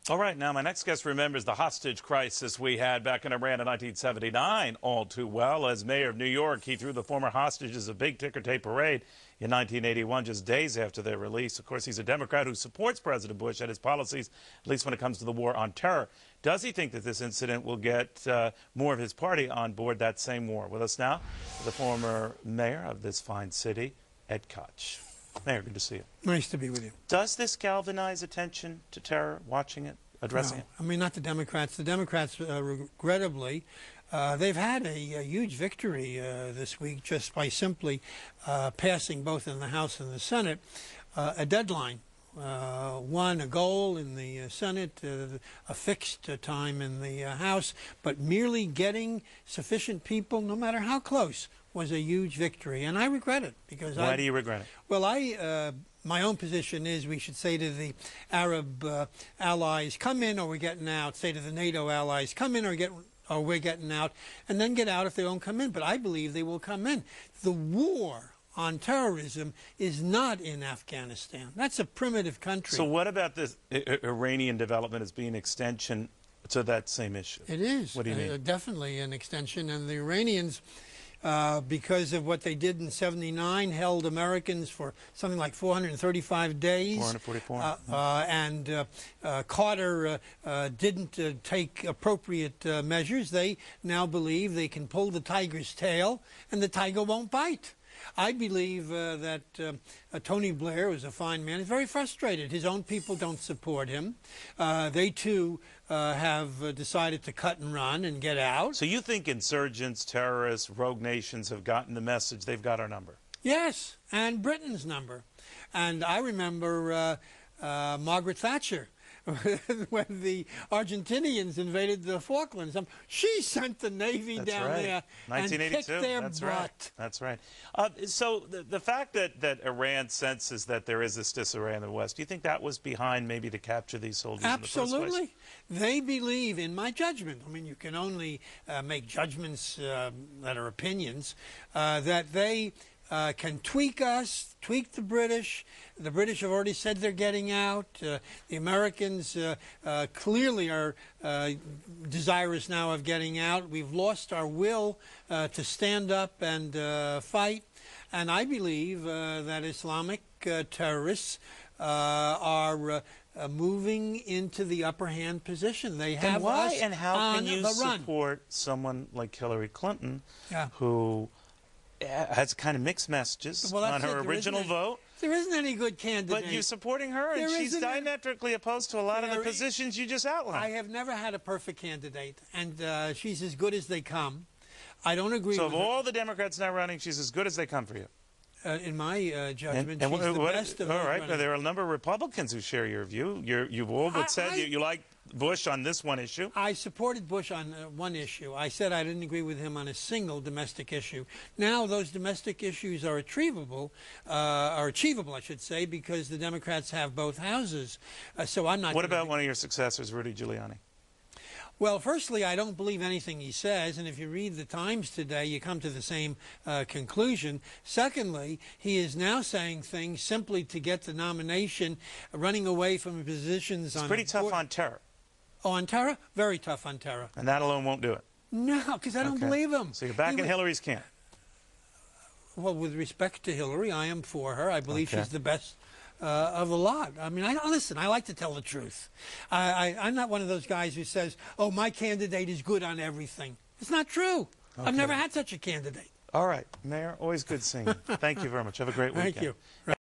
All right, now my next guest remembers the hostage crisis we had back in Iran in 1979 all too well. As mayor of New York, he threw the former hostages a big ticker tape parade in 1981, just days after their release. Of course, he's a Democrat who supports President Bush and his policies, at least when it comes to the war on terror. Does he think that this incident will get more of his party on board that same war? With us now, the former mayor of this fine city, Ed Koch. Mayor, good to see you. Nice to be with you. Does this galvanize attention to terror, watching it, addressing it? I mean, not the Democrats. The Democrats, regrettably, they've had a huge victory this week just by simply passing, both in the House and the Senate, a deadline. A goal in the Senate, a fixed time in the House, but merely getting sufficient people, no matter how close, was a huge victory. And I regret it because Why do you regret it? Well, my own position is we should say to the Arab allies, come in or we're getting out. Say to the NATO allies, come in or we're getting out, and then get out if they don't come in. But I believe they will come in. The war on terrorism is not in Afghanistan. That's a primitive country. So what about this Iranian development as being an extension to that same issue? It is. What do you mean? Definitely an extension. And the Iranians, because of what they did in '79, held Americans for something like 435 days. 444. And Carter didn't take appropriate measures. They now believe they can pull the tiger's tail and the tiger won't bite. I believe that Tony Blair was a fine man. He's very frustrated. His own people don't support him. They, too, have decided to cut and run and get out. So you think insurgents, terrorists, rogue nations have gotten the message? They've got our number? Yes, and Britain's number. And I remember Margaret Thatcher. When the Argentinians invaded the Falklands, she sent the Navy down there and kicked their butt. That's right. So the fact that Iran senses that there is this disarray in the West, do you think that was behind maybe to capture these soldiers Absolutely. in the first place? They believe, in my judgment, I mean, you can only make judgments that are opinions, that they can tweak us, tweak the British. The British have already said they're getting out. The Americans clearly are desirous now of getting out. We've lost our will to stand up and fight. And I believe that Islamic terrorists are moving into the upper hand position. They have why us and how on can you the support someone like Hillary Clinton, Yeah. who has kind of mixed messages on her original vote? There isn't any good candidate. But you're supporting her, and she's diametrically opposed to a lot of the positions you just outlined. I have never had a perfect candidate, and she's as good as they come. I don't agree with her. So of all the Democrats now running, she's as good as they come for you? In my judgment, she's the best of all right, but there are a number of Republicans who share your view. You've all but said you like Bush on this one issue. I supported Bush on one issue. I said I didn't agree with him on a single domestic issue. Now those domestic issues are achievable, I should say, because the Democrats have both houses. So I'm not. What about one of your successors, Rudy Giuliani? Well, firstly, I don't believe anything he says, and if you read the Times today, you come to the same conclusion. Secondly, he is now saying things simply to get the nomination, running away from positions on... It's pretty tough on terror. Oh, on terror? Very tough on terror. And that alone won't do it? No, because I don't believe him. So you're back in Hillary's camp? Well, with respect to Hillary, I am for her. I believe she's the best of the lot. I mean, listen, I like to tell the truth. I'm not one of those guys who says, oh, my candidate is good on everything. It's not true. I've never had such a candidate. All right, Mayor, always good seeing you. Thank you very much. Have a great weekend. Thank you.